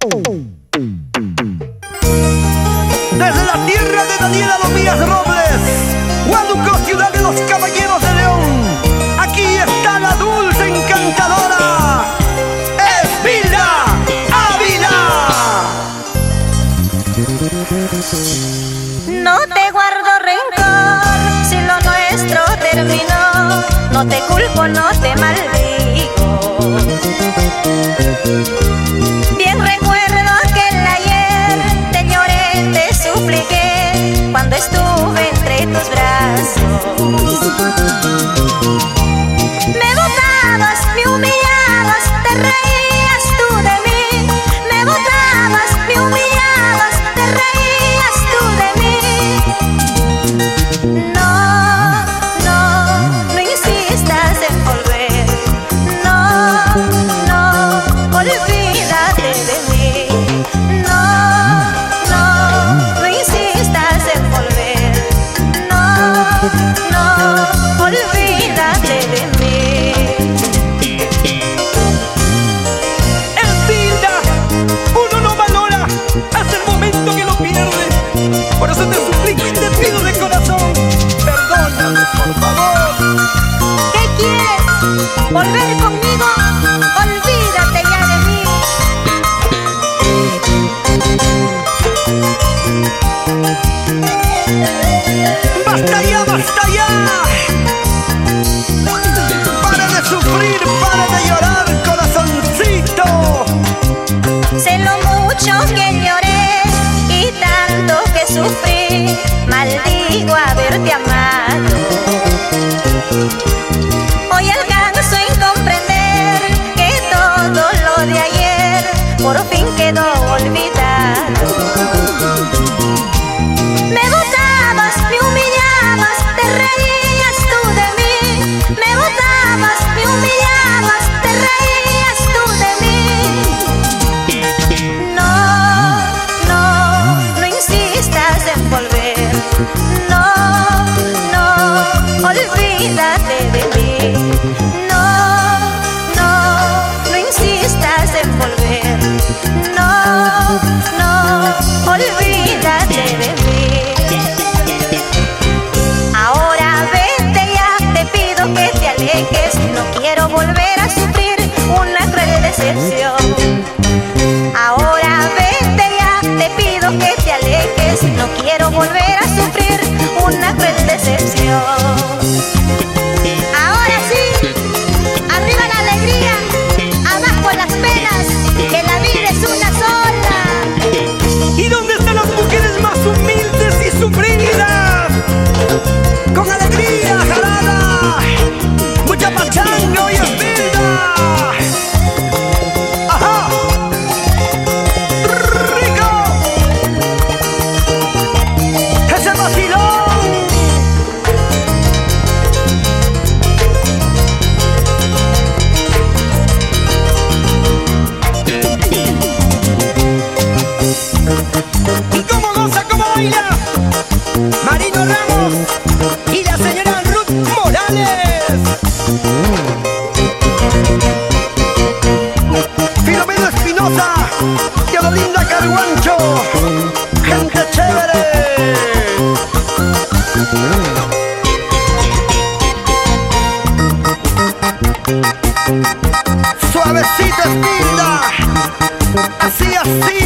Desde la tierra de Daniela Lomías Robles, Huánuco, ciudad de los caballeros de León, aquí está la dulce encantadora Esvilda Ávila. No te guardo rencor si lo nuestro terminó, no te culpo, no te maldigo. Bien recuerdo que el ayer te lloré, te supliqué cuando estuve entre tus brazos. Me botabas, me humillabas, te reías tú de mí. Me botabas, me humillabas, te reías tú de mí. No, no, no insistas en volver. No, no, olvídate de mí. No, no, no insistas en volver. No, no, olvídate de mí. Esvilda, uno no valora hasta el momento que lo pierde. Por eso te suplico y te pido de corazón, perdóname, por favor. ¿Qué quieres? ¿Volver conmigo? Olvídate ya de mí. ¡Basta ya, basta ya! ¡Para de sufrir, para de llorar, corazoncito! Sé lo mucho que lloré y tanto que sufrí. Maldigo haberte amado. Hoy alcanzo en comprender que todo lo de ayer por fin quedó olvidado. Me botabas, me humillabas, te reías tú de mí. Me botabas, me humillabas, te reías tú de mí. No, no, no insistas en volver. No, no, olvídate de mí. No, no, no insistas en volver. No, no, olvídate de mí. Ahora vete ya, te pido que te alejes. No quiero volver a sufrir una cruel decepción. Ahora vete ya, te pido que te alejes. No quiero volver a sufrir una cruel decepción. Ahora sí, arriba la alegría, abajo las penas, que la vida es una sola. ¿Y dónde están las mujeres más humildes y sufridas? Con alegría, jarada, mucha pachanga y Esvilda. ¡Ajá! ¡Rico! ¡Ese vacilón! ¿Y cómo goza, cómo baila? Marino Ramos y la señora Ruth Morales. Filomeno Espinosa y Olinda Carguancho. Gente chévere. Suavecito, Esvilda. Así, así.